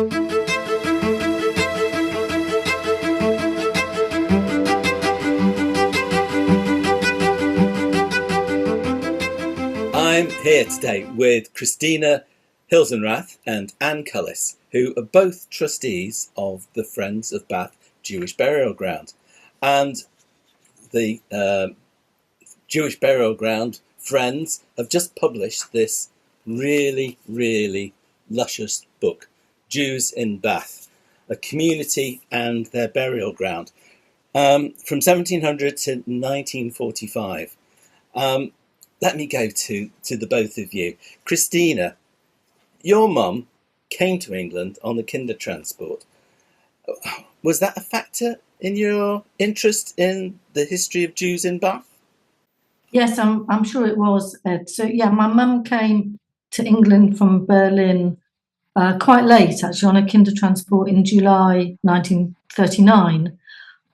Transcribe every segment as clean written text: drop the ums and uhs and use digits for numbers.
I'm here today with Christina, Hildenrath and Anne Cullis, who are both trustees of the Friends of Bath Jewish Burial Ground. And the Jewish Burial Ground Friends have just published this really, really luscious book, Jews in Bath, a community and their burial ground, from 1700 to 1945. Let me go to the both of you. Christina, your mum came to England on the kinder transport. Was that a factor in your interest in the history of Jews in Bath? Yes, I'm sure it was, Ed. So yeah, my mum came to England from Berlin quite late, actually, on a kinder transport in July 1939,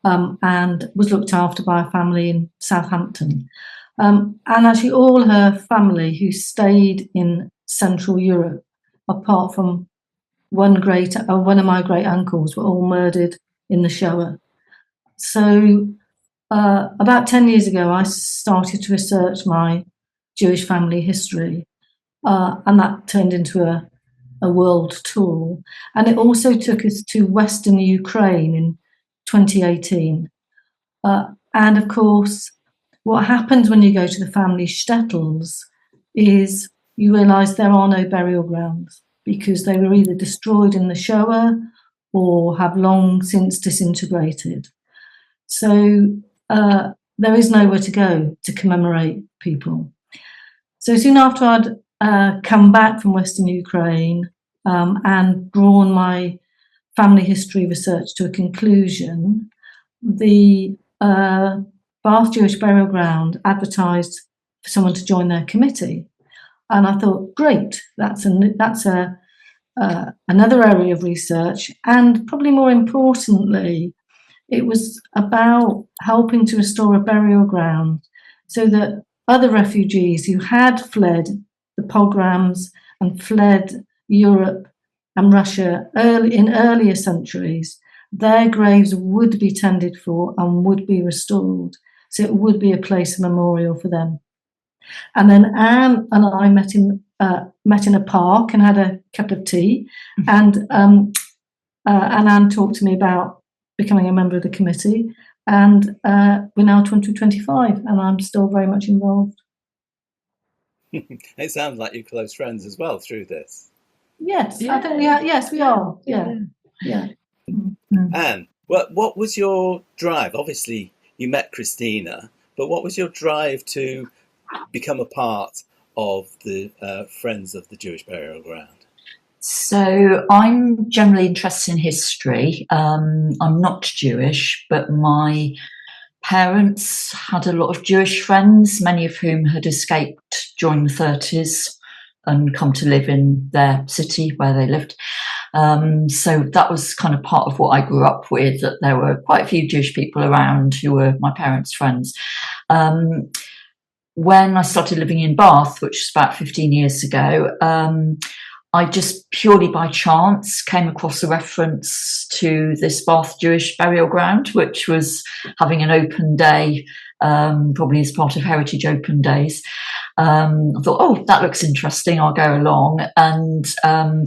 and was looked after by a family in Southampton. And actually all her family who stayed in Central Europe, apart from one of my great uncles, were all murdered in the Shoah. So about 10 years ago, I started to research my Jewish family history, and that turned into a world tour. And it also took us to Western Ukraine in 2018. And of course, what happens when you go to the family shtetls is you realise there are no burial grounds because they were either destroyed in the Shoah or have long since disintegrated. So there is nowhere to go to commemorate people. So soon after I'd come back from Western Ukraine and drawn my family history research to a conclusion, the Bath Jewish Burial Ground advertised for someone to join their committee, and I thought, great, that's another area of research, and probably more importantly, it was about helping to restore a burial ground so that other refugees who had fled the pogroms and fled Europe and Russia in earlier centuries, their graves would be tended for and would be restored. So it would be a place of memorial for them. And then Anne and I met in a park and had a cup of tea. And Anne talked to me about becoming a member of the committee. And we're now 2025, and I'm still very much involved. It sounds like you're close friends as well through this. Yes, yeah. I think we are. Yes, we are. Yeah. Anne, what was your drive? Obviously, you met Christina, but what was your drive to become a part of the Friends of the Jewish Burial Ground? So I'm generally interested in history. I'm not Jewish, but my parents had a lot of Jewish friends, many of whom had escaped during the 30s and come to live in their city where they lived. So that was kind of part of what I grew up with, that there were quite a few Jewish people around who were my parents' friends. When I started living in Bath, which was about 15 years ago, I just purely by chance came across a reference to this Bath Jewish Burial Ground, which was having an open day, probably as part of Heritage Open Days. I thought, oh, that looks interesting, I'll go along. And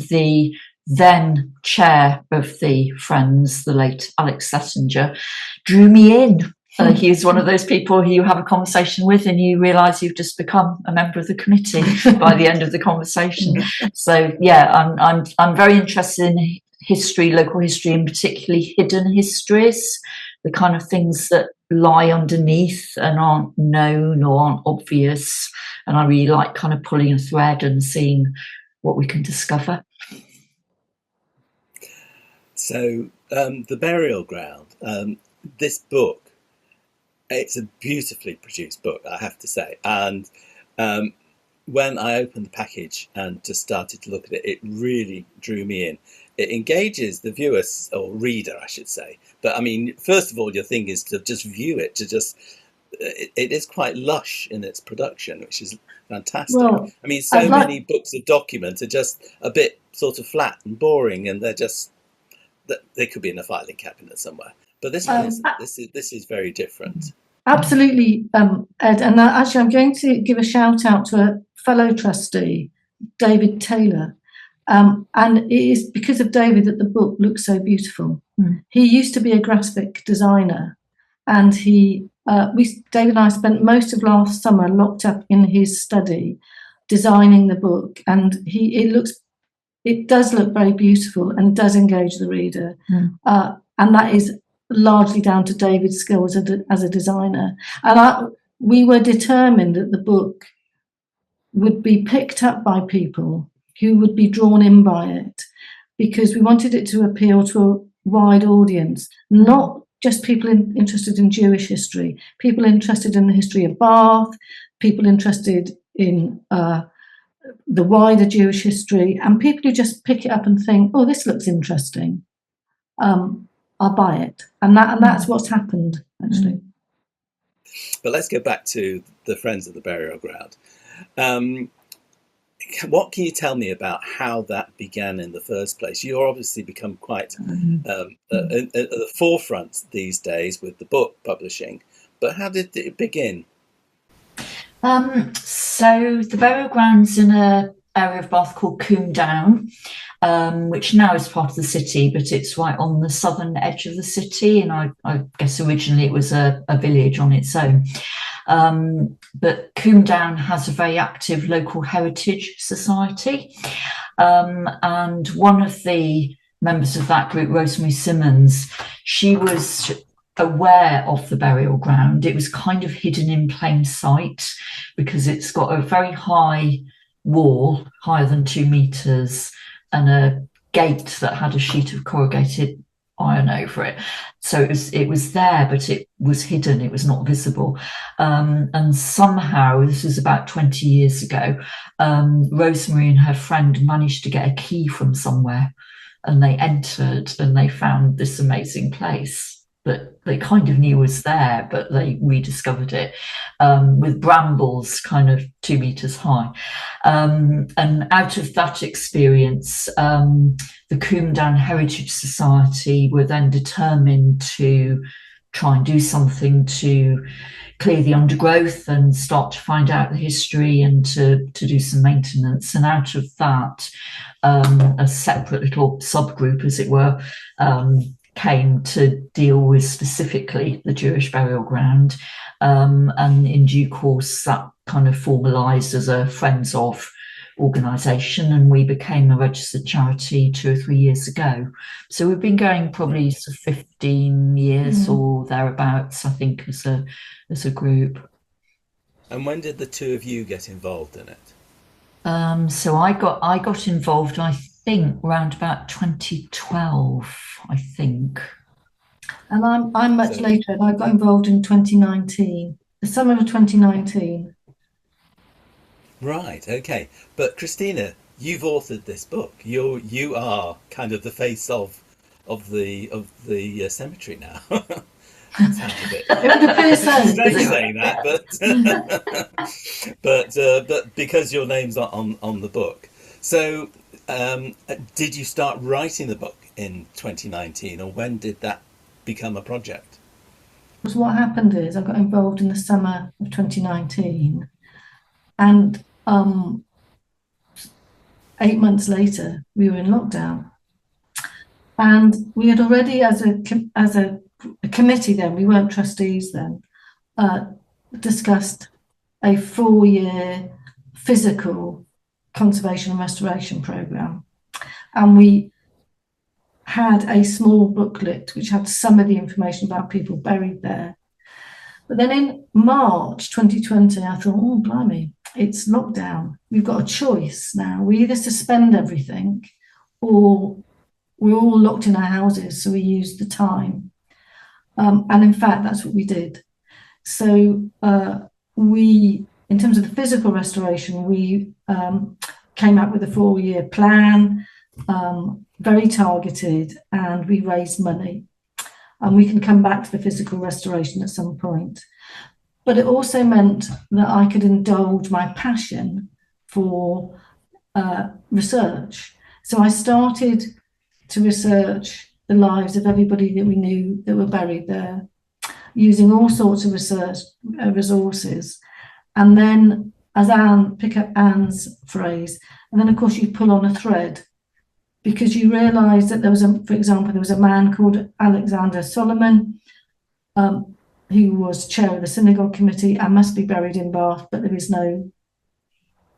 the then chair of the Friends, the late Alex Schlesinger, drew me in. He was one of those people who you have a conversation with and you realise you've just become a member of the committee by the end of the conversation. So yeah, I'm very interested in history, local history, and particularly hidden histories, the kind of things that lie underneath and aren't known or aren't obvious. And I really like kind of pulling a thread and seeing what we can discover. So the burial ground, this book, it's a beautifully produced book, I have to say. And when I opened the package and just started to look at it, it really drew me in. It engages the viewer, or reader, I should say. But I mean, first of all, your thing is to just view it, to just, it is quite lush in its production, which is fantastic. Well, I mean, so many books of document are just a bit sort of flat and boring, and they could be in a filing cabinet somewhere. But this one this is very different. Absolutely, Ed. And actually, I'm going to give a shout out to a fellow trustee, David Taylor. And it is because of David that the book looks so beautiful. He used to be a graphic designer, and David and I spent most of last summer locked up in his study designing the book, and it does look very beautiful and does engage the reader, and that is largely down to David's skills as a designer. And we were determined that the book would be picked up by people who would be drawn in by it, because we wanted it to appeal to a wide audience, not just people interested in Jewish history, people interested in the history of Bath, people interested in the wider Jewish history, and people who just pick it up and think, oh, this looks interesting, I'll buy it. And that's what's happened, actually. But let's go back to the Friends of the Burial Ground. What can you tell me about how that began in the first place? You're obviously become quite at the forefront these days with the book publishing, but how did it begin? So the burial ground's in an area of Bath called Combe Down, which now is part of the city, but it's right on the southern edge of the city. And I guess originally it was a village on its own. But Combe Down has a very active local heritage society. And one of the members of that group, Rosemary Simmons, she was aware of the burial ground. It was kind of hidden in plain sight because it's got a very high wall, higher than 2 meters, and a gate that had a sheet of corrugated iron over it. So it was there, but it was hidden. It was not visible. And somehow, this was about 20 years ago, Rosemary and her friend managed to get a key from somewhere, and they entered and they found this amazing place that they kind of knew was there, but they rediscovered it with brambles kind of 2 meters high. And out of that experience, the Combe Down Heritage Society were then determined to try and do something to clear the undergrowth and start to find out the history and to do some maintenance. And out of that, a separate little subgroup, as it were, came to deal with specifically the Jewish burial ground. And in due course, that kind of formalised as a Friends of organisation, and we became a registered charity 2 or 3 years ago. So we've been going probably 15 years or thereabouts, I think, as a group. And when did the two of you get involved in it? So I got involved, I think, around about 2012, I think. And I'm much later. I got involved in 2019, the summer of 2019. Right. Okay. But Christina, you've authored this book. You are kind of the face of the cemetery now. Sounds a bit strange saying that, but because your name's on the book. So, did you start writing the book in 2019, or when did that become a project? So what happened is I got involved in the summer of 2019, and 8 months later we were in lockdown, and we had already, as a committee then, we weren't trustees then, discussed a 4-year physical conservation and restoration programme, and we had a small booklet which had some of the information about people buried there. But then in March 2020, I thought, oh, blimey, it's lockdown. We've got a choice now. We either suspend everything or we're all locked in our houses, so we used the time. And in fact, that's what we did. So we, in terms of the physical restoration, we came up with a 4-year plan, very targeted, and we raised money. And we can come back to the physical restoration at some point. But it also meant that I could indulge my passion for research. So I started to research the lives of everybody that we knew that were buried there, using all sorts of research resources. And then, as Anne, pick up Anne's phrase, and then of course you pull on a thread, because you realise that there was for example, there was a man called Alexander Solomon, who was chair of the synagogue committee and must be buried in Bath, but there is no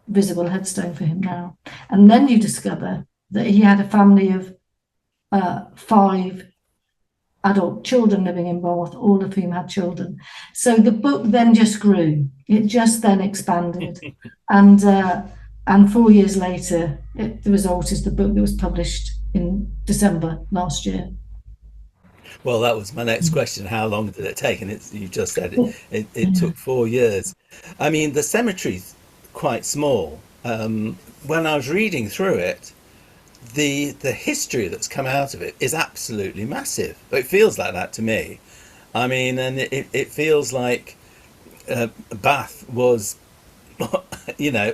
visible headstone for him now. And then you discover that he had a family of 5 adult children living in Bath, all of whom had children. So the book then just grew. It just then expanded. And 4 years later, the result is the book that was published in December last year. Well, that was my next question. How long did it take? And you just said it took 4 years. I mean, the cemetery's quite small. When I was reading through it, the history that's come out of it is absolutely massive. It feels like that to me. I mean, and it feels like Bath was,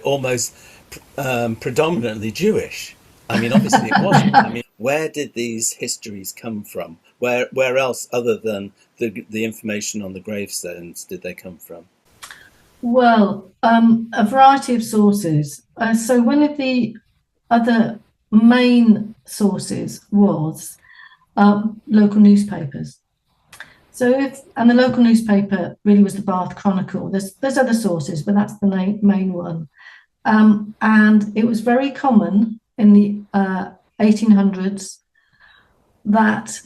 almost predominantly Jewish. I mean, obviously it wasn't. I mean, where did these histories come from? Where else, other than the information on the gravestones, did they come from? Well, a variety of sources. So one of the other main sources was local newspapers. And the local newspaper really was the Bath Chronicle. There's other sources, but that's the main one. And it was very common in the 1800s that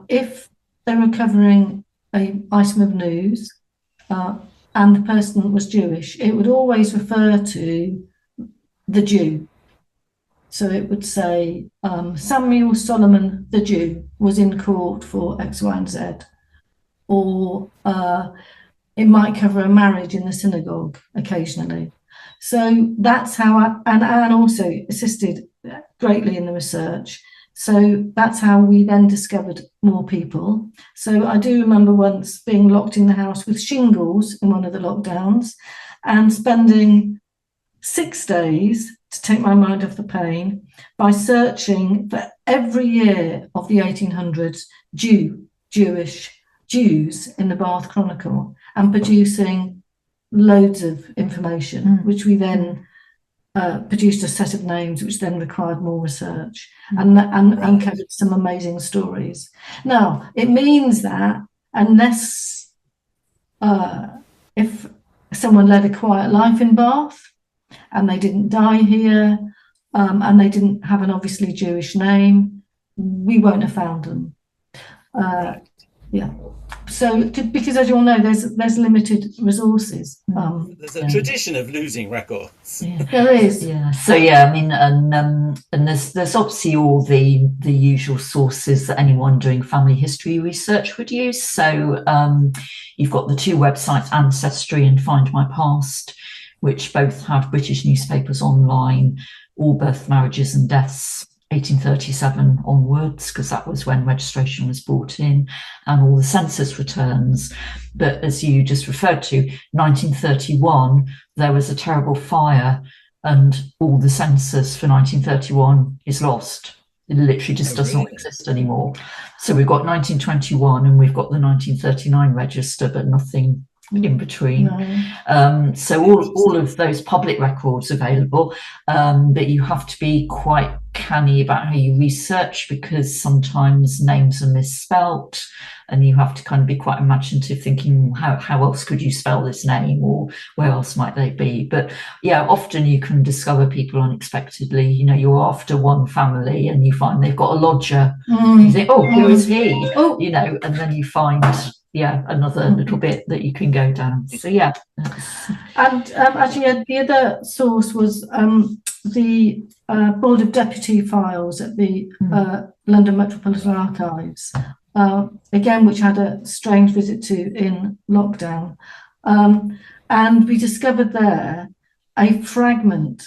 if they were covering an item of news and the person was Jewish, it would always refer to the Jew. So it would say Samuel Solomon the Jew was in court for X, Y, and Z. Or it might cover a marriage in the synagogue occasionally. So that's how and Anne also assisted greatly in the research. So that's how we then discovered more people. So I do remember once being locked in the house with shingles in one of the lockdowns and spending 6 days to take my mind off the pain by searching for every year of the 1800s Jews in the Bath Chronicle and producing loads of information, which we then produced a set of names, which then required more research and uncovered some amazing stories. Now, it means that unless if someone led a quiet life in Bath and they didn't die here and they didn't have an obviously Jewish name, we won't have found them. Yeah. So, because as you all know, there's limited resources. There's a tradition of losing records. Yeah. There is. Yeah. So I mean, and there's obviously all the usual sources that anyone doing family history research would use. So you've got the 2 websites, Ancestry and Find My Past, which both have British newspapers online, all birth, marriages and deaths 1837 onwards, because that was when registration was brought in, and all the census returns. But as you just referred to, 1931, there was a terrible fire and all the census for 1931 is lost. It literally just does not exist anymore. So we've got 1921 and we've got the 1939 register, but nothing in between. No. So all of those public records available, but you have to be quite canny about how you research, because sometimes names are misspelt and you have to kind of be quite imaginative, thinking how else could you spell this name, or where else might they be. But yeah, often you can discover people unexpectedly. You're after one family and you find they've got a lodger. You think, oh, who is he? And then you find another little bit that you can go down. So yeah. And actually the other source was the Board of Deputy Files at the London Metropolitan Archives, again, which had a strange visit to in lockdown. And we discovered there a fragment,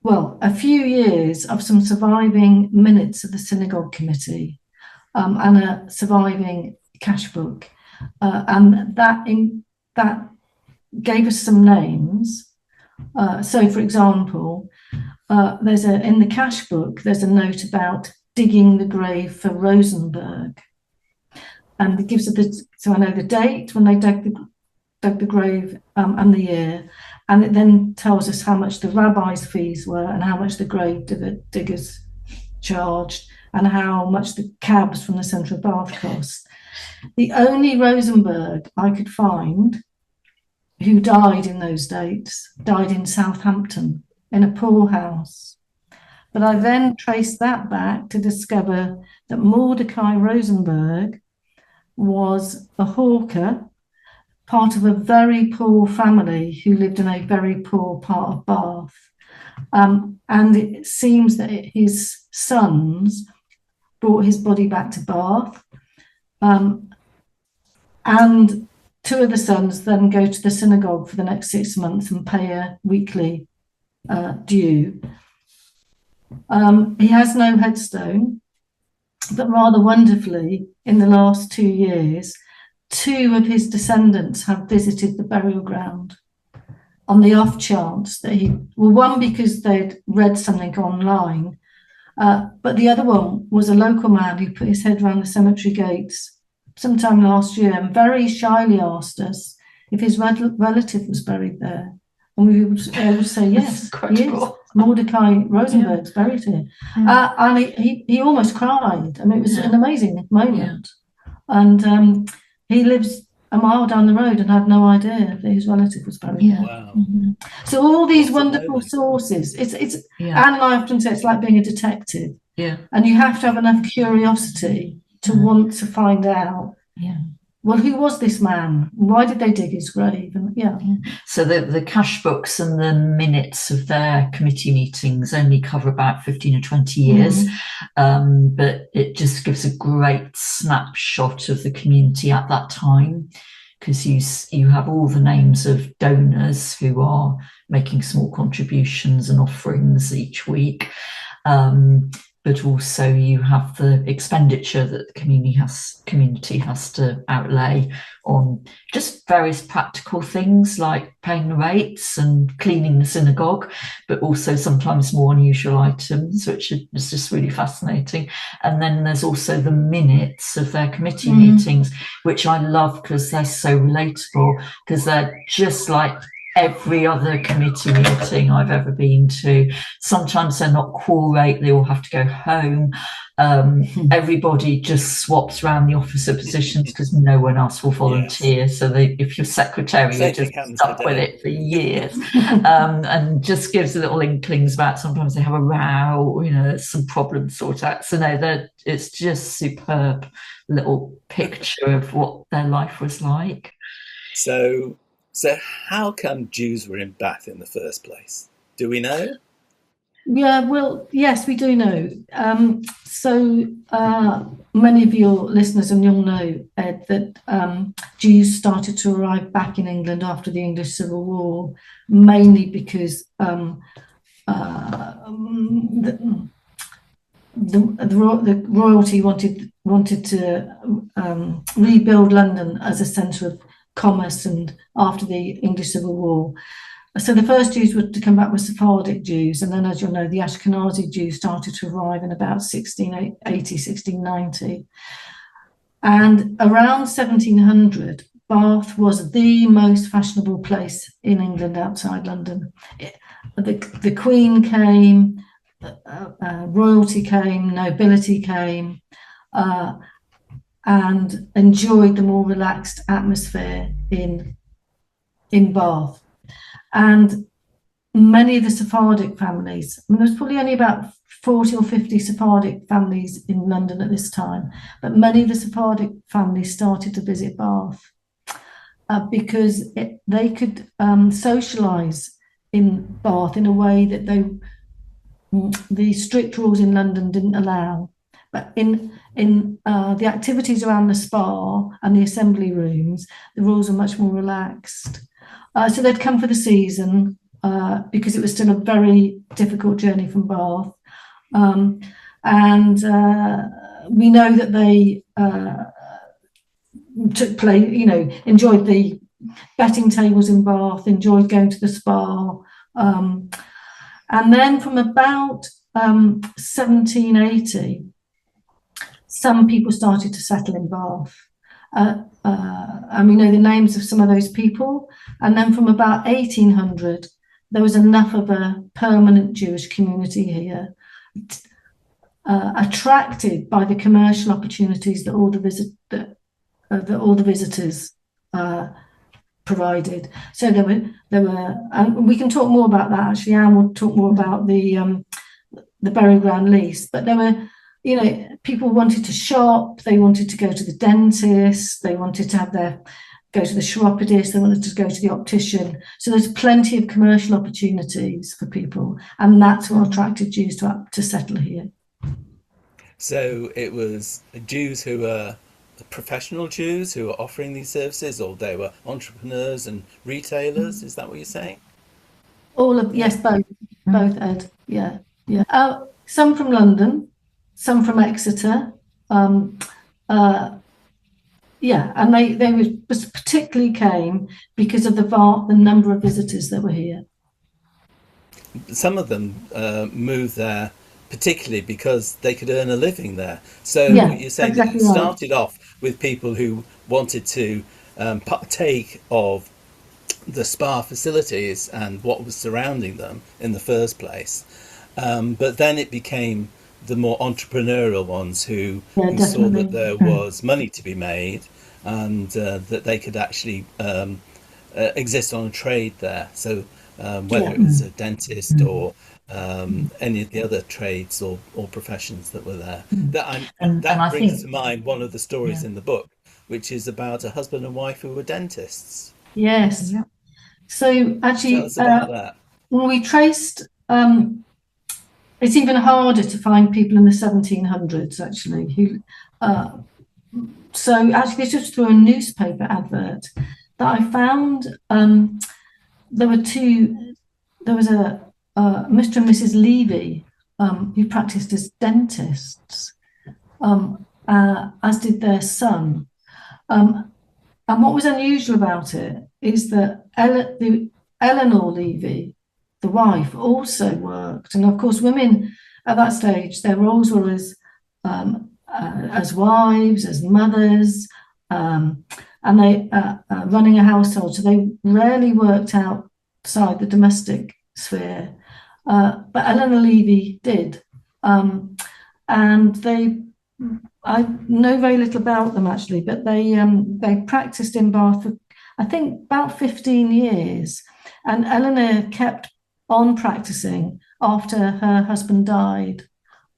a few years of some surviving minutes of the synagogue committee and a surviving cash book. And that gave us some names. So, for example, there's in the cash book, there's a note about digging the grave for Rosenberg. And it gives so I know the date when they dug the grave and the year. And it then tells us how much the rabbi's fees were and how much the grave diggers charged and how much the cabs from the centre of Bath cost. The only Rosenberg I could find who died in those dates died in Southampton in a poorhouse. But I then traced that back to discover that Mordecai Rosenberg was a hawker, part of a very poor family who lived in a very poor part of Bath. And it seems that his sons brought his body back to Bath. And two of the sons then go to the synagogue for the next 6 months and pay a weekly due. He has no headstone, but rather wonderfully, in the last 2 years, two of his descendants have visited the burial ground on the off chance that one because they'd read something online, but the other one was a local man who put his head around the cemetery gates sometime last year and very shyly asked us if his relative was buried there. And we would say, yes, he is. Mordecai Rosenberg's buried here. Yeah. And he almost cried. I mean, it was an amazing moment. Yeah. And he lives a mile down the road and had no idea that his relative was buried there. Wow. Mm-hmm. So all these wonderful sources. It's Anne and I often say it's like being a detective. Yeah. And you have to have enough curiosity to want to find out. Yeah. Well, who was this man? Why did they dig his grave? And so the cash books and the minutes of their committee meetings only cover about 15 or 20 years, but it just gives a great snapshot of the community at that time, because you have all the names of donors who are making small contributions and offerings each week. But also you have the expenditure that the community has to outlay on just various practical things like paying the rates and cleaning the synagogue, but also sometimes more unusual items, which is just really fascinating. And then there's also the minutes of their committee meetings, which I love because they're so relatable, because they're just like every other committee meeting I've ever been to. Sometimes they're not quorate, they all have to go home. Everybody just swaps around the officer positions because no one else will volunteer. Yes. So if you're secretary, you're just stuck with it for years. And just gives a little inklings about sometimes they have a row, there's some problems sort out. So no, it's just superb little picture of what their life was like. So how come Jews were in Bath in the first place? Do we know? Yeah, well, yes, we do know. So many of your listeners, and you'll know, Ed, that Jews started to arrive back in England after the English Civil War, mainly because the royalty wanted to rebuild London as a centre of commerce, and after the English Civil War. So the first Jews to come back were Sephardic Jews, and then, as you'll know, the Ashkenazi Jews started to arrive in about 1680, 1690. And around 1700, Bath was the most fashionable place in England outside London. The Queen came, royalty came, nobility came, and enjoyed the more relaxed atmosphere in Bath. And many of the Sephardic families, there was probably only about 40 or 50 Sephardic families in London at this time, but many of the Sephardic families started to visit Bath because they could socialise in Bath in a way that the strict rules in London didn't allow. But in the activities around the spa and the assembly rooms, the rules are much more relaxed. So they'd come for the season because it was still a very difficult journey from Bath. And we know that they enjoyed the betting tables in Bath, enjoyed going to the spa. And then from about 1780, some people started to settle in Bath. And we know the names of some of those people. And then from about 1800, there was enough of a permanent Jewish community here, attracted by the commercial opportunities that all the visitors provided. So there were, and we can talk more about that. Actually, Anne will talk more about the burial ground lease. But there were, people wanted to shop. They wanted to go to the dentist. They wanted to go to the chiropodist. They wanted to go to the optician. So there's plenty of commercial opportunities for people, and that's what attracted Jews to settle here. So it was Jews who were professional Jews who were offering these services, or they were entrepreneurs and retailers. Is that what you're saying? Yes, both, Ed. Yeah. Some from London, some from Exeter. And they particularly came because of the number of visitors that were here. Some of them moved there particularly because they could earn a living there. So you're saying exactly that it started off with people who wanted to partake of the spa facilities and what was surrounding them in the first place. But then it became the more entrepreneurial ones who saw that there was money to be made, and that they could actually exist on a trade there. So whether it was a dentist or any of the other trades or professions that were there. That brings to mind one of the stories in the book, which is about a husband and wife who were dentists. Yes. Yeah. So actually, tell us about that. When we traced, it's even harder to find people in the 1700s actually who. So actually, this was through a newspaper advert that I found. There was a Mr. and Mrs. Levy who practiced as dentists, as did their son. And what was unusual about it is that Eleanor Levy, the wife, also worked. And of course, women at that stage, their roles were as wives, as mothers, and they running a household. So they rarely worked outside the domestic sphere. But Eleanor Levy did. And I know very little about them actually, but they practiced in Bath for, I think, about 15 years. And Eleanor kept on practicing after her husband died.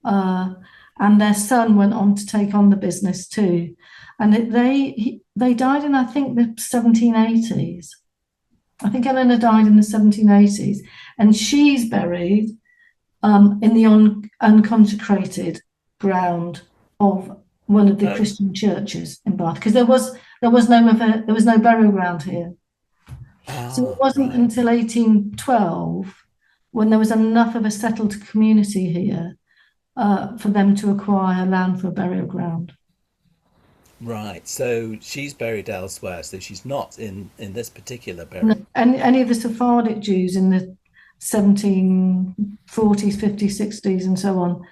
And their son went on to take on the business too. And they died in, I think, the 1780s. I think Eleanor died in the 1780s. And she's buried in the unconsecrated ground of one of the Christian churches in Bath, because there was no burial ground here. So it wasn't until 1812, when there was enough of a settled community here, for them to acquire land for a burial ground. Right, so she's buried elsewhere, so she's not in this particular burial. No, any of the Sephardic Jews in the 1740s, 50s, 60s, and so on,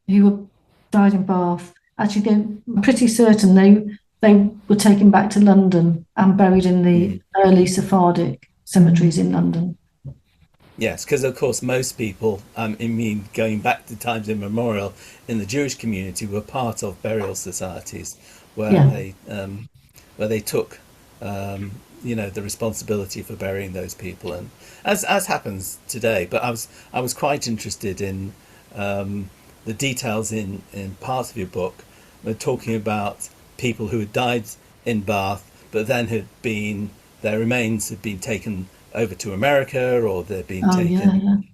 who died in Bath, actually, I'm pretty certain they were taken back to London and buried in the early Sephardic cemeteries in London. Yes, because of course most people, going back to times immemorial in the Jewish community, were part of burial societies where they took the responsibility for burying those people, and as happens today. But I was quite interested in the details in parts of your book. We're talking about people who had died in Bath, but then their remains had been taken over to America, or they'd been taken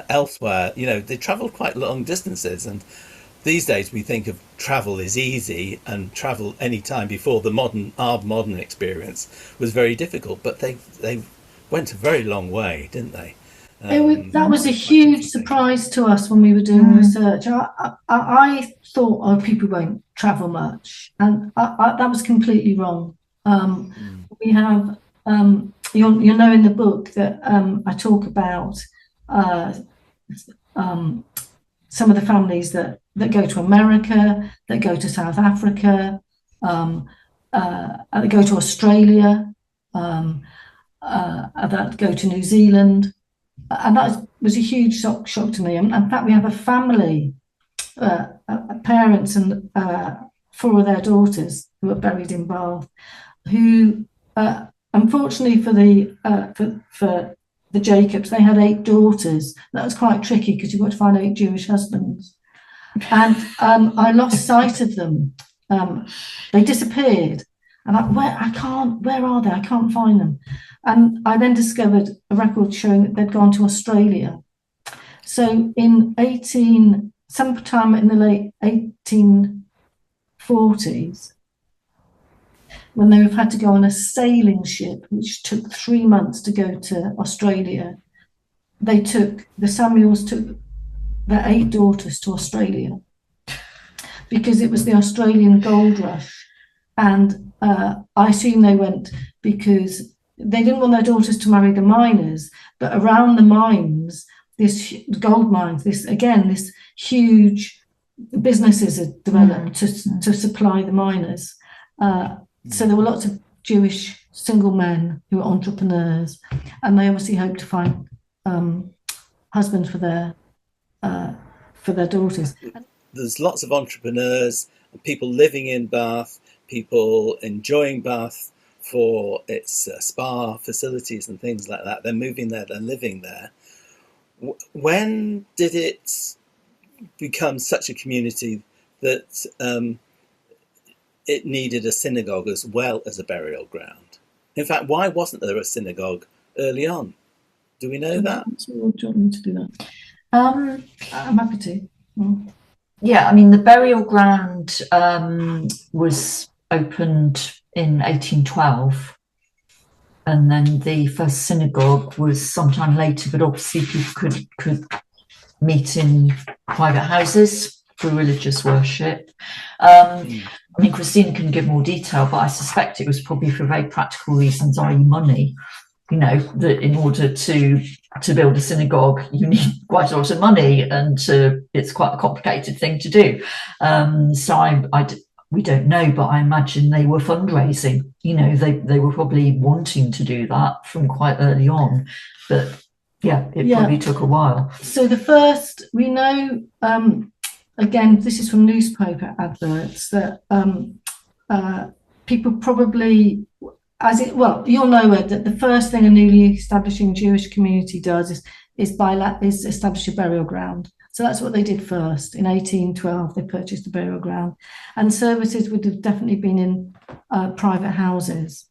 elsewhere. They travelled quite long distances, and these days we think of travel is easy, and travel any time before our modern experience was very difficult. But they went a very long way, didn't they? That was a huge surprise to us when we were doing research. I thought, people won't travel much, and that was completely wrong. We have, you'll know in the book that I talk about some of the families that go to America, that go to South Africa, that go to Australia, that go to New Zealand. And that was a huge shock to me. And in fact, we have a family, parents and 4 of their daughters who are buried in Bath, who unfortunately for the Jacobs, they had 8 daughters. That was quite tricky because you've got to find 8 Jewish husbands. And I lost sight of them. They disappeared. And where are they? I can't find them. And I then discovered a record showing that they'd gone to Australia. So sometime in the late 1840s, when they had to go on a sailing ship, which took 3 months to go to Australia, the Samuels took their 8 daughters to Australia because it was the Australian gold rush. And I assume they went because they didn't want their daughters to marry the miners, but around the mines, this gold mines, this huge businesses had developed to supply the miners. So there were lots of Jewish single men who were entrepreneurs, and they obviously hoped to find husbands for their daughters. There's lots of entrepreneurs, people living in Bath, people enjoying Bath for its spa facilities and things like that. They're moving there, they're living there. When did it become such a community that it needed a synagogue as well as a burial ground? In fact, why wasn't there a synagogue early on? Do we know that? Do you want me to do that? I'm happy to. Yeah, I mean, the burial ground was opened in 1812, and then the first synagogue was sometime later, but obviously people could meet in private houses for religious worship. I mean, Christina can give more detail, but I suspect it was probably for very practical reasons, i.e. money. You know, that in order to build a synagogue, you need quite a lot of money, and it's quite a complicated thing to do. So we don't know, but I imagine they were fundraising. You know, they were probably wanting to do that from quite early on, but it probably took a while. So the first, we know, again, this is from newspaper adverts, that people probably, you'll know it, that the first thing a newly establishing Jewish community does is establish a burial ground. So that's what they did first. In 1812, they purchased a burial ground, and services would have definitely been in private houses.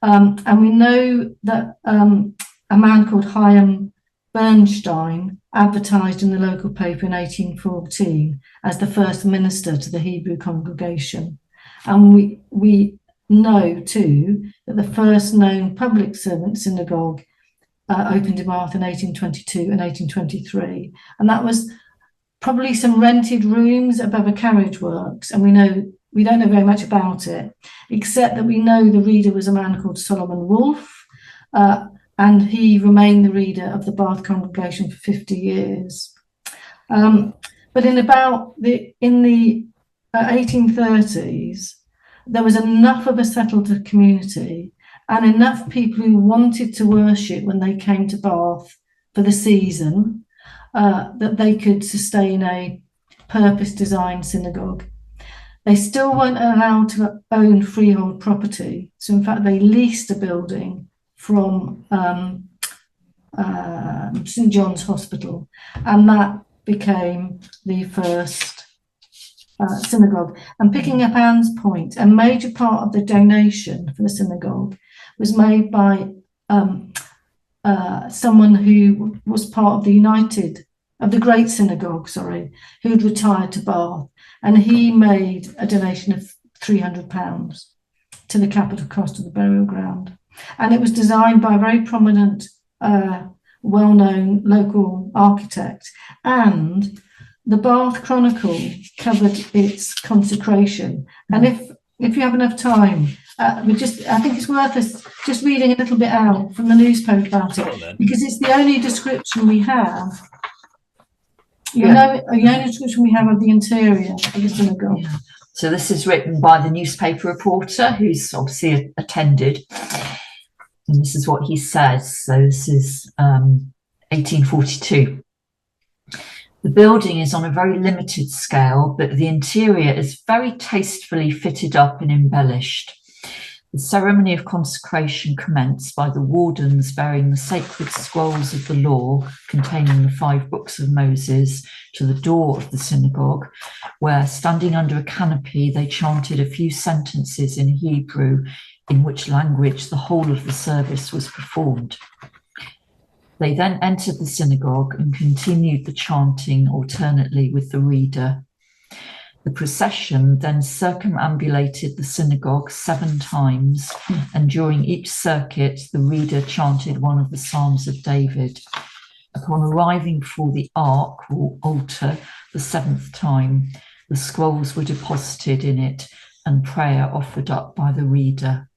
And we know that a man called Chaim Bernstein advertised in the local paper in 1814 as the first minister to the Hebrew congregation. And we know too that the first known public servant synagogue opened in Bath in 1822 and 1823, and that was probably some rented rooms above a carriage works. And we don't know very much about it, except that we know the reader was a man called Solomon Wolfe, and he remained the reader of the Bath congregation for 50 years. But in the 1830s, there was enough of a settled community and enough people who wanted to worship when they came to Bath for the season that they could sustain a purpose-designed synagogue. They still weren't allowed to own freehold property. So in fact, they leased a building from St. John's Hospital, and that became the first synagogue. And picking up Anne's point, a major part of the donation for the synagogue was made by someone who was part of the Great Synagogue, who had retired to Bath, and he made a donation of £300 to the capital cost of the burial ground. And it was designed by a very prominent, well-known local architect. And the Bath Chronicle covered its consecration. And if you have enough time, I think it's worth us just reading a little bit out from the newspaper about it, because it's the only description we have. The only description we have of the interior of the synagogue. Yeah. So this is written by the newspaper reporter, who's obviously attended, and this is what he says. So this is 1842. The building is on a very limited scale, but the interior is very tastefully fitted up and embellished. The ceremony of consecration commenced by the wardens bearing the sacred scrolls of the law containing the 5 books of Moses to the door of the synagogue, where, standing under a canopy, they chanted a few sentences in Hebrew, in which language the whole of the service was performed. They then entered the synagogue and continued the chanting alternately with the reader. The procession then circumambulated the synagogue 7 times, and during each circuit, the reader chanted one of the Psalms of David. Upon arriving before the ark or altar the 7th time, the scrolls were deposited in it and prayer offered up by the reader.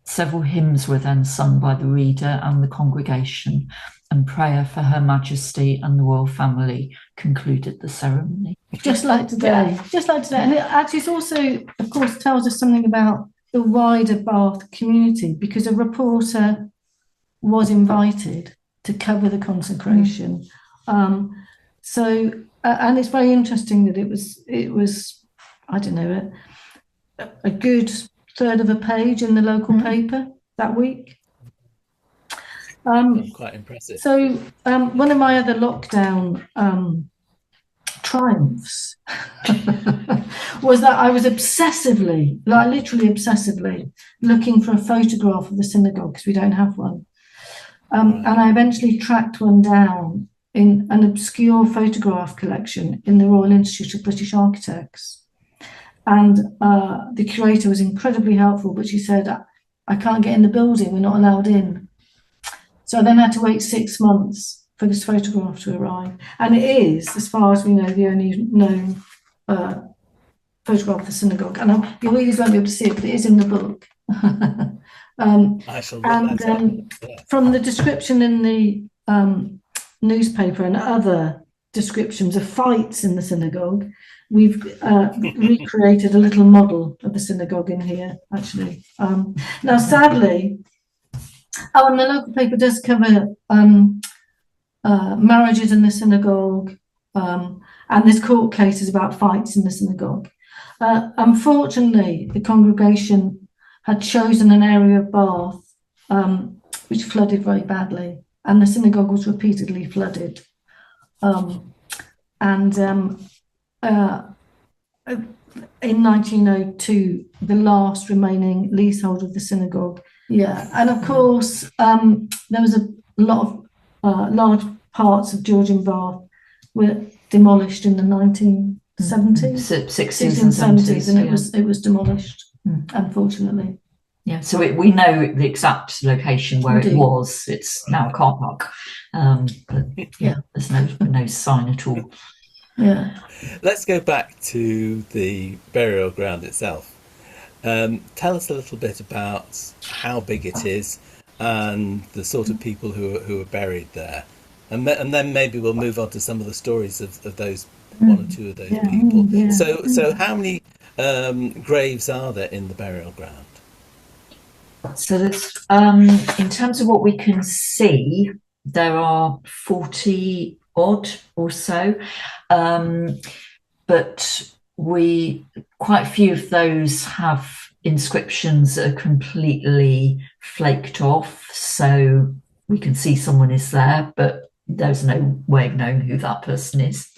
Several hymns were then sung by the reader and the congregation, and prayer for Her Majesty and the royal family concluded the ceremony. Just like today. And it actually also, of course, tells us something about the wider Bath community, because a reporter was invited to cover the consecration. And it's very interesting that it was I don't know, a good third of a page in the local paper that week. Quite impressive. So one of my other lockdown triumphs was that I was literally obsessively looking for a photograph of the synagogue, because we don't have one. And I eventually tracked one down in an obscure photograph collection in the Royal Institute of British Architects. And the curator was incredibly helpful, but she said, I can't get in the building, we're not allowed in. So I then had to wait 6 months for this photograph to arrive. And it is, as far as we know, the only known photograph of the synagogue. And your readers won't be able to see it, but it is in the book. I shall look that up. From the description in the newspaper and other descriptions of fights in the synagogue, we've recreated a little model of the synagogue in here, actually. Now, sadly, and the local paper does cover marriages in the synagogue, and there's court cases about fights in the synagogue. Unfortunately, the congregation had chosen an area of Bath which flooded very badly, and the synagogue was repeatedly flooded. In 1902, the last remaining leasehold of the synagogue. Yeah, and of course, there was a lot of large parts of Georgian Bath were demolished in the 1970s, 60s and 70s, and it was demolished, unfortunately. Yeah, so we know the exact location where it was. It's now a car park, but yeah, there's no sign at all. Yeah. Let's go back to the burial ground itself. Tell us a little bit about how big it is and the sort of people who are buried there, and then maybe we'll move on to some of the stories of those one or two of those people. Yeah. So how many graves are there in the burial ground? So there's, in terms of what we can see, there are 40 odd or so, but quite a few of those have inscriptions that are completely flaked off, so we can see someone is there, but there's no way of knowing who that person is.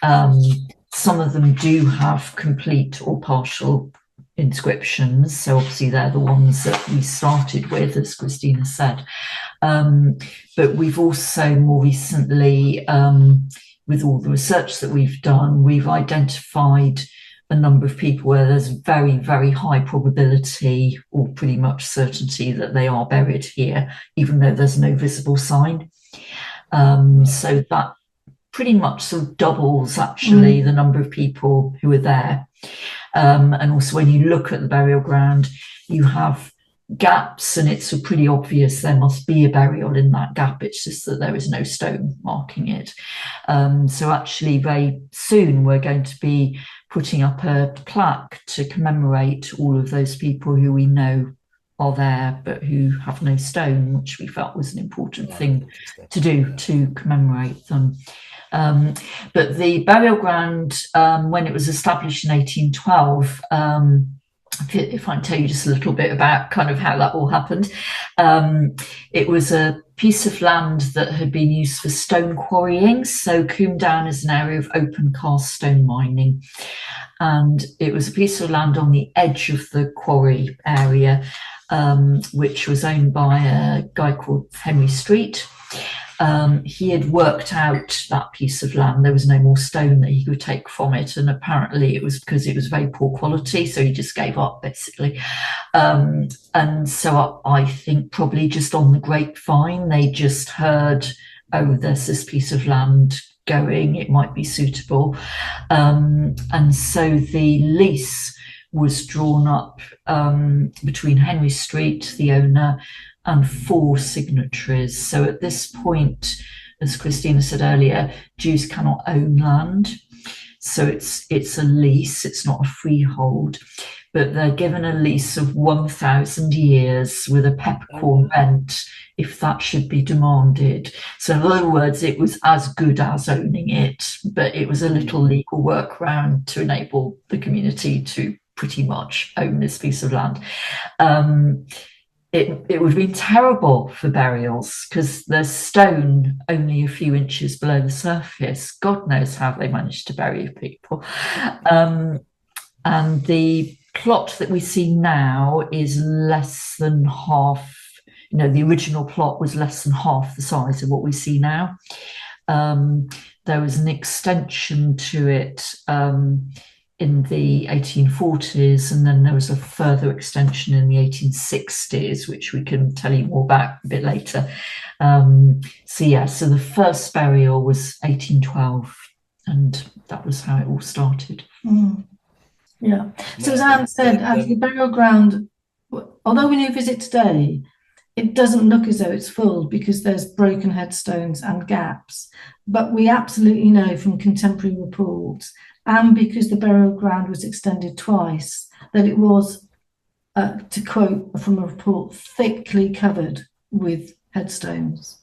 Some of them do have complete or partial inscriptions, so obviously they're the ones that we started with, as Christina said. But we've also more recently, with all the research that we've done, we've identified a number of people where there's very, very high probability or pretty much certainty that they are buried here, even though there's no visible sign. So that pretty much sort of doubles actually the number of people who are there. And also when you look at the burial ground, you have gaps, and it's pretty obvious there must be a burial in that gap. It's just that there is no stone marking it. So actually very soon we're going to be putting up a plaque to commemorate all of those people who we know are there but who have no stone, which we felt was an important thing to do, to commemorate them. But the burial ground, when it was established in 1812, if I can tell you just a little bit about kind of how that all happened, it was a piece of land that had been used for stone quarrying. So Combe Down is an area of open cast stone mining. And it was a piece of land on the edge of the quarry area, which was owned by a guy called Henry Street. He had worked out that piece of land. There was no more stone that he could take from it, and apparently it was because it was very poor quality, so he just gave up basically. And so I think probably just on the grapevine they just heard, oh, there's this piece of land going, it might be suitable. And so the lease was drawn up between Henry Street, the owner, and 4 signatories. So at this point, as Christina said earlier, Jews cannot own land. So it's a lease, it's not a freehold, but they're given a lease of 1,000 years with a peppercorn rent if that should be demanded. So in other words, it was as good as owning it, but it was a little legal workaround to enable the community to pretty much own this piece of land. It would have been terrible for burials because there's stone only a few inches below the surface. God knows how they managed to bury people. And the plot that we see now is less than half, the original plot was less than half the size of what we see now. There was an extension to it in the 1840s, and then there was a further extension in the 1860s, which we can tell you more about a bit later. So the first burial was 1812, and that was how it all started. Yeah. So as Anne said, the burial ground, although when you visit today, it doesn't look as though it's full because there's broken headstones and gaps. But we absolutely know from contemporary reports, and because the burial ground was extended twice, that it was, to quote from a report, thickly covered with headstones.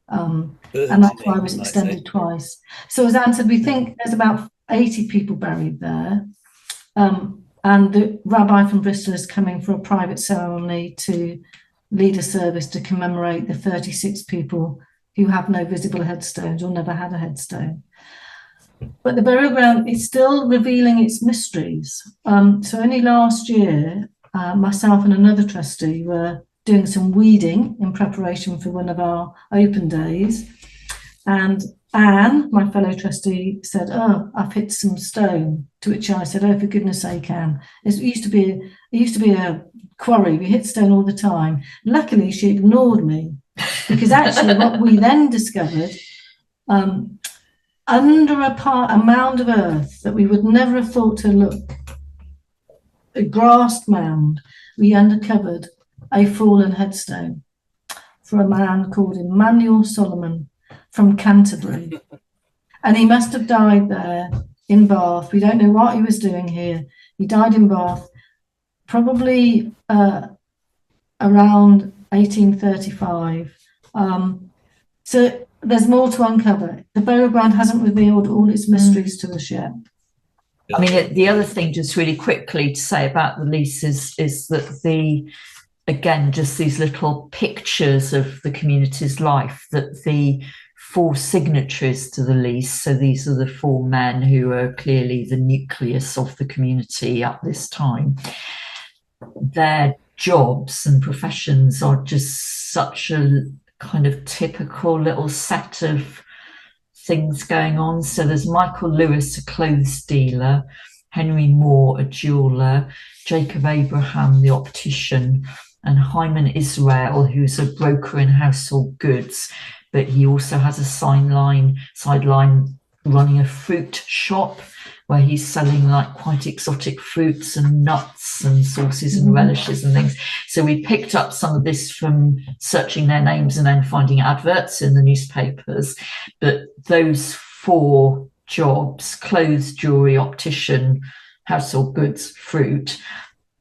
And that's why it was extended twice. So as Anne said, we think there's about 80 people buried there. And the rabbi from Bristol is coming for a private ceremony to lead a service to commemorate the 36 people who have no visible headstones or never had a headstone. But the burial ground is still revealing its mysteries. So only last year, myself and another trustee were doing some weeding in preparation for one of our open days. And Anne, my fellow trustee, said, "Oh, I've hit some stone." To which I said, "Oh, for goodness sake, Anne, it used to be a quarry. We hit stone all the time." Luckily, she ignored me, because actually what we then discovered, under a mound of earth that we would never have thought to look, a grassed mound, we uncovered a fallen headstone for a man called Emmanuel Solomon from Canterbury. And he must have died there in Bath. We don't know what he was doing here. He died in Bath probably around 1835. So there's more to uncover. The burial ground hasn't revealed all its mysteries to us yet. I mean, the other thing, just really quickly to say about the leases, is that just these little pictures of the community's life, that the 4 signatories to the lease, so these are the 4 men who are clearly the nucleus of the community at this time, their jobs and professions are just such a kind of typical little set of things going on. So there's Michael Lewis, a clothes dealer, Henry Moore, a jeweller, Jacob Abraham, the optician, and Hyman Israel, who's a broker in household goods, but he also has a sideline running a fruit shop, where he's selling like quite exotic fruits and nuts and sauces and relishes and things. So we picked up some of this from searching their names and then finding adverts in the newspapers. But those 4 jobs, clothes, jewellery, optician, household goods, fruit,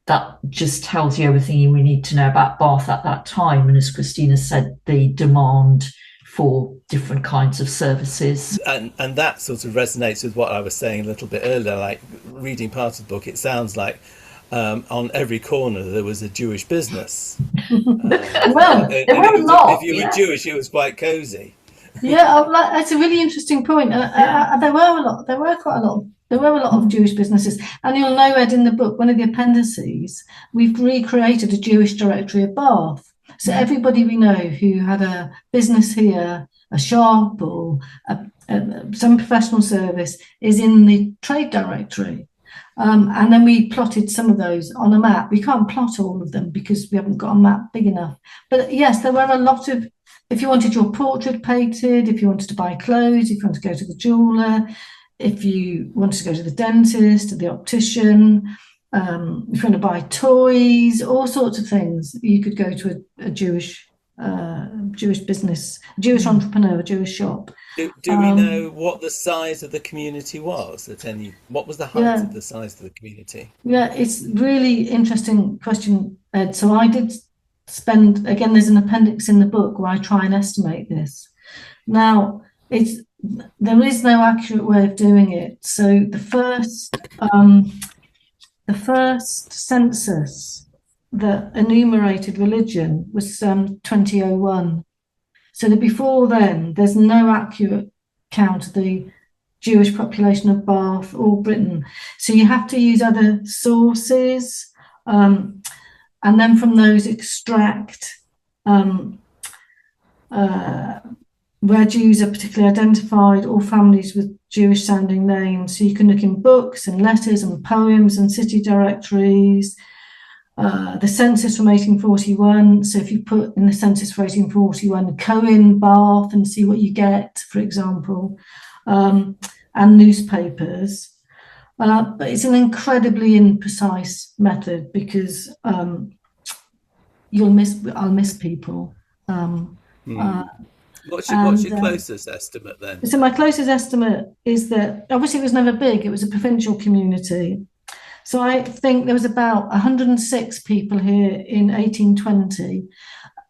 that just tells you everything you need to know about Bath at that time. And as Christina said, the demand for different kinds of services. And that sort of resonates with what I was saying a little bit earlier, like reading part of the book, it sounds like on every corner there was a Jewish business. Well, there were a lot. If you were Jewish, it was quite cosy. Yeah, that's a really interesting point. There were a lot of Jewish businesses, and you'll know, Ed, in the book, one of the appendices, we've recreated a Jewish directory of Bath. So everybody we know who had a business here, a shop, or some professional service is in the trade directory. And then we plotted some of those on a map. We can't plot all of them because we haven't got a map big enough. But yes, there were a lot of, if you wanted your portrait painted, if you wanted to buy clothes, if you wanted to go to the jeweller, if you wanted to go to the dentist, to the optician, if you want to buy toys, all sorts of things, you could go to a Jewish business, a Jewish entrepreneur, a Jewish shop. Do we know what the size of the community was what was the height of the size of the community? Yeah, it's really interesting question, Ed. So I did spend, again, there's an appendix in the book where I try and estimate this. Now, there is no accurate way of doing it. So the first census that enumerated religion was 2001. So before then, there's no accurate count of the Jewish population of Bath or Britain. So you have to use other sources, and then from those extract where Jews are particularly identified, or families with Jewish sounding names. So you can look in books and letters and poems and city directories. The census from 1841. So if you put in the census for 1841, Cohen, Bath, and see what you get, for example, and newspapers. But it's an incredibly imprecise method because I'll miss people. What's your closest estimate then? So my closest estimate is that obviously it was never big. It was a provincial community. So I think there was about 106 people here in 1820.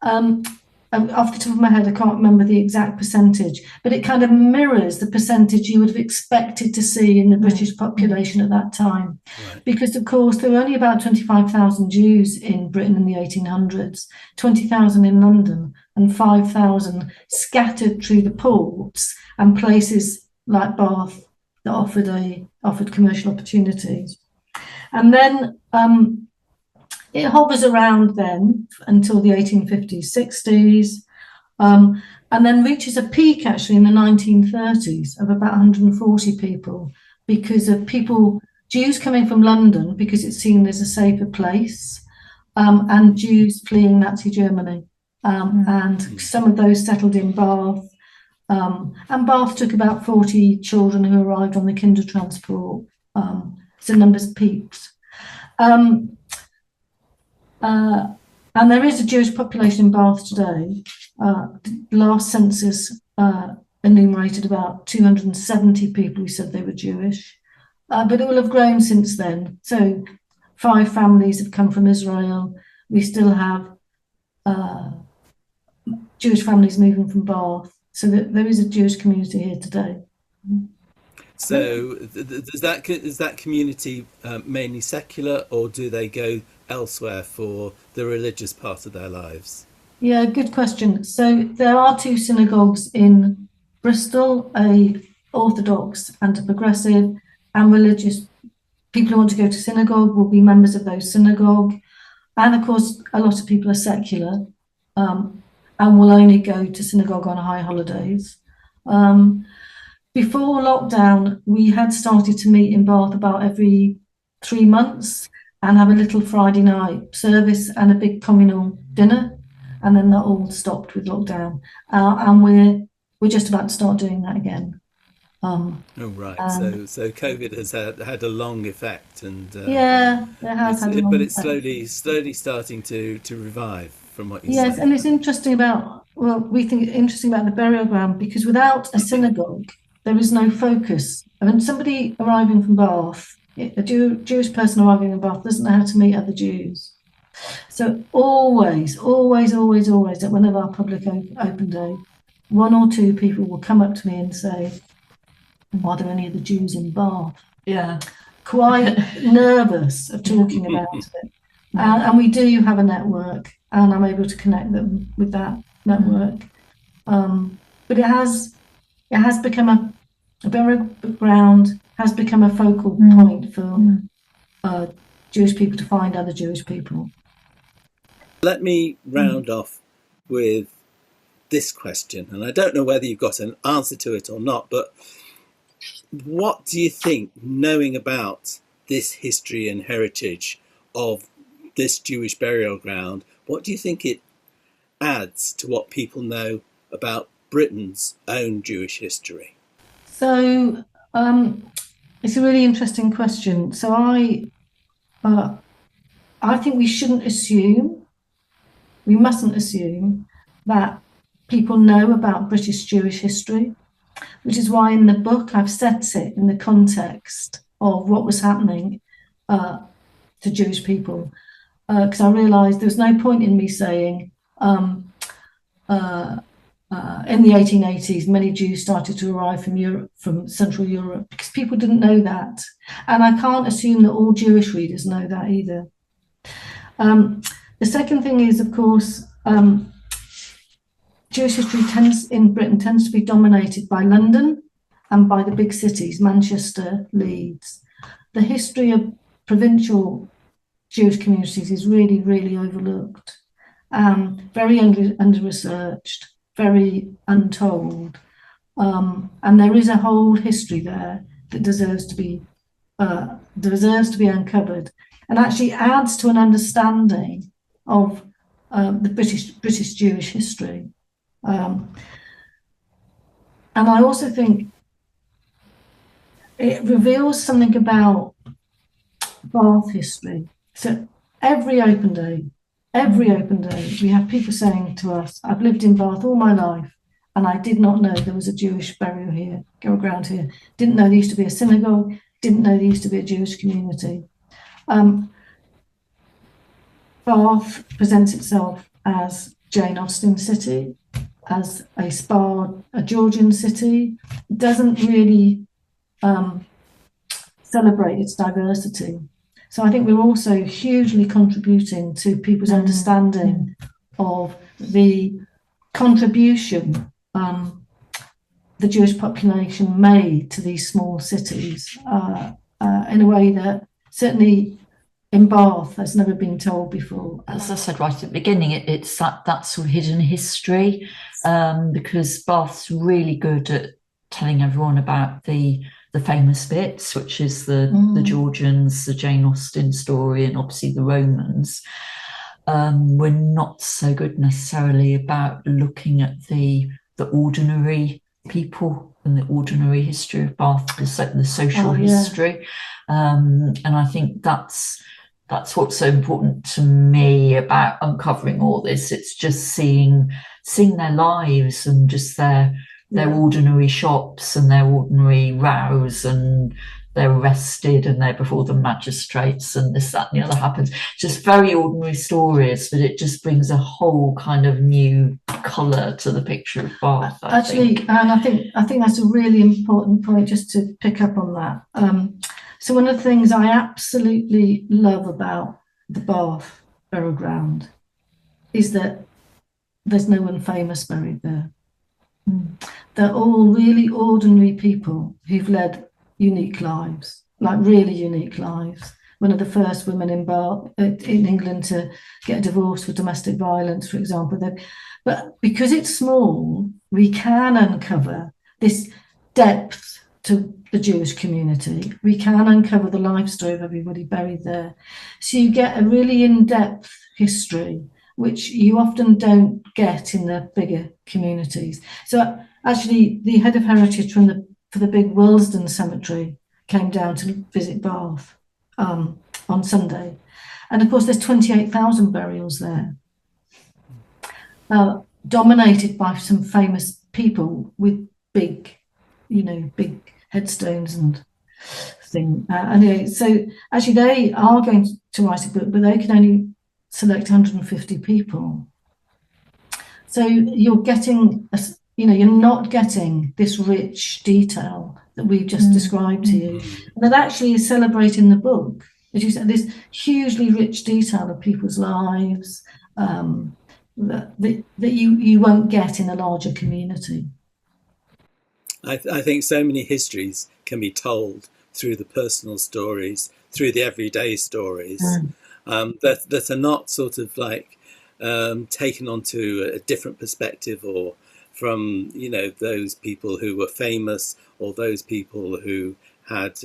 Off the top of my head, I can't remember the exact percentage, but it kind of mirrors the percentage you would have expected to see in the British population at that time. Right. Because, of course, there were only about 25,000 Jews in Britain in the 1800s, 20,000 in London, and 5,000 scattered through the ports and places like Bath that offered commercial opportunities. And then it hovers around then until the 1850s, 60s, and then reaches a peak actually in the 1930s of about 140 people because of Jews coming from London because it's seen as a safer place, and Jews fleeing Nazi Germany. And some of those settled in Bath. And Bath took about 40 children who arrived on the Kindertransport. So numbers peaked. And there is a Jewish population in Bath today. The last census enumerated about 270 people who said they were Jewish, but it will have grown since then. So 5 families have come from Israel. We still have Jewish families moving from Bath. So there is a Jewish community here today. So is that community mainly secular, or do they go elsewhere for the religious part of their lives? Yeah, good question. So there are 2 synagogues in Bristol, a Orthodox and a progressive, and religious people who want to go to synagogue will be members of those synagogue. And of course, a lot of people are secular and will only go to synagogue on high holidays. Before lockdown, we had started to meet in Bath about every 3 months and have a little Friday night service and a big communal dinner, and then that all stopped with lockdown. And we're just about to start doing that again. Oh, right. And So COVID has had a long effect, and yeah, it has had a but long it's effect. slowly starting to revive, from what you Yes, say. and it's interesting about, well, we think it's interesting about the burial ground because without a synagogue, there is no focus. I mean, somebody arriving from Bath, a Jewish person arriving in Bath doesn't know how to meet other Jews. So always, always, always, always, at one of our public open day, one or two people will come up to me and say, are there any of the Jews in Bath? Yeah. Quite nervous of talking about it. And we do have a network, and I'm able to connect them with that network. But it has become a burial ground has become a focal point for Jewish people to find other Jewish people. Let me round off with this question, and I don't know whether you've got an answer to it or not, but what do you think, knowing about this history and heritage of this Jewish burial ground, what do you think it adds to what people know about Britain's own Jewish history? So it's a really interesting question. So I think we mustn't assume that people know about British Jewish history, which is why in the book I've set it in the context of what was happening to Jewish people, because I realised there was no point in me saying in the 1880s many Jews started to arrive from Europe, from Central Europe, because people didn't know that, and I can't assume that all Jewish readers know that either. The second thing is, of course, Jewish history in Britain tends to be dominated by London and by the big cities, Manchester, Leeds. The history of provincial Jewish communities is really, really overlooked, very under-researched, very untold. And there is a whole history there that deserves to be uncovered, and actually adds to an understanding of the British Jewish history. And I also think it reveals something about Bath history. So every open day, we have people saying to us, I've lived in Bath all my life, and I did not know there was a Jewish burial ground here. Didn't know there used to be a synagogue, didn't know there used to be a Jewish community. Bath presents itself as Jane Austen city, as a Georgian city. It doesn't really celebrate its diversity. So I think we're also hugely contributing to people's understanding of the contribution the Jewish population made to these small cities in a way that certainly in Bath has never been told before. As I said right at the beginning, it's that sort of hidden history, because Bath's really good at telling everyone about the famous bits, which is the Georgians, the Jane Austen story, and obviously the Romans. We're not so good necessarily about looking at the ordinary people and the ordinary history of Bath, the social history, and I think that's what's so important to me about uncovering all this. It's just seeing their lives and just their ordinary shops and their ordinary rows, and they're arrested and they're before the magistrates and this, that, and the other happens. Just very ordinary stories, but it just brings a whole kind of new colour to the picture of Bath. And I think that's a really important point, just to pick up on that. So one of the things I absolutely love about the Bath burial ground is that there's no one famous buried there. They're all really ordinary people who've led unique lives, like really unique lives. One of the first women in England to get a divorce for domestic violence, for example. But because it's small, we can uncover this depth to the Jewish community. We can uncover the life story of everybody buried there. So you get a really in-depth history, which you often don't get in the bigger communities. So actually, the head of heritage from for the big Willesden cemetery came down to visit Bath on Sunday. And of course, there's 28,000 burials there, dominated by some famous people with big headstones and thing. Anyway, so actually they are going to write a book, but they can only select 150 people. So you're getting, you're not getting this rich detail that we've just described to you. And that actually is celebrated in the book. As you said, this hugely rich detail of people's lives that you won't get in a larger community. I think so many histories can be told through the personal stories, through the everyday stories, that are not sort of like taken onto a different perspective, or from those people who were famous, or those people who had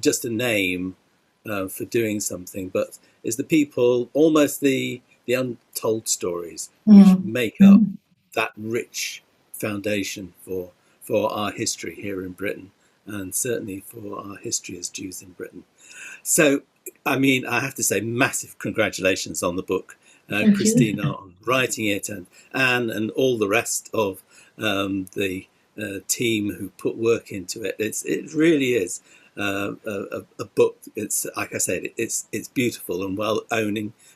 just a name for doing something, but is the people, almost the untold stories, which make up that rich foundation for our history here in Britain, and certainly for our history as Jews in Britain. So, I mean, I have to say, massive congratulations on the book, Christina, on writing it, and Anne and all the rest of the team who put work into it. It really is a book. It's, like I said, it's beautiful and well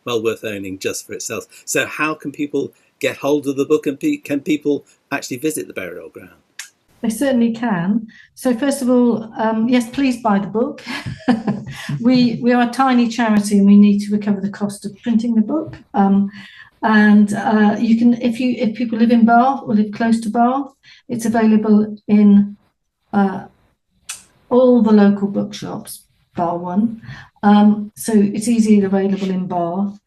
worth owning just for itself. So how can people get hold of the book, and can people actually visit the burial ground? They certainly can. So first of all, yes, please buy the book. We are a tiny charity, and we need to recover the cost of printing the book. And you can, if people live in Bath or live close to Bath, it's available in all the local bookshops, bar one. So it's easily available in Bath.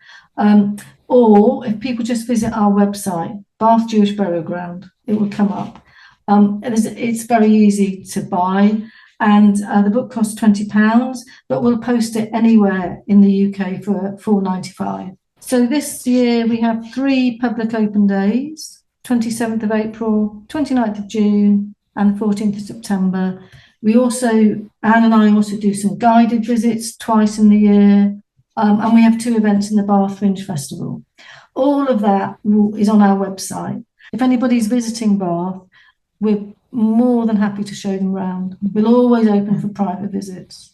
Or if people just visit our website, Bath Jewish Burial Ground, it will come up. It's very easy to buy, and the book costs £20, but we'll post it anywhere in the UK for £4.95. So this year we have 3 public open days: 27th of April, 29th of June, and 14th of September. Anne and I also do some guided visits twice in the year, and we have 2 events in the Bath Fringe Festival. All of that is on our website. If anybody's visiting Bath, we're more than happy to show them around. We'll always open for private visits.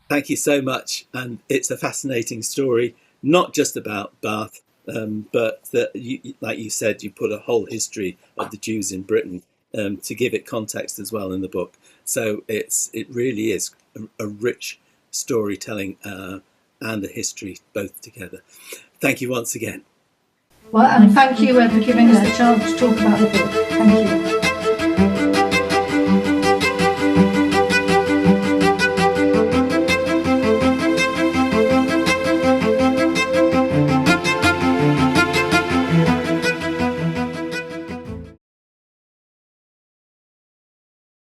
Thank you so much. And it's a fascinating story, not just about Bath, but that, like you said, you put a whole history of the Jews in Britain to give it context as well in the book. So it really is a rich storytelling and a history both together. Thank you once again. Well, and thank you for giving us a chance to talk about the book. Thank you.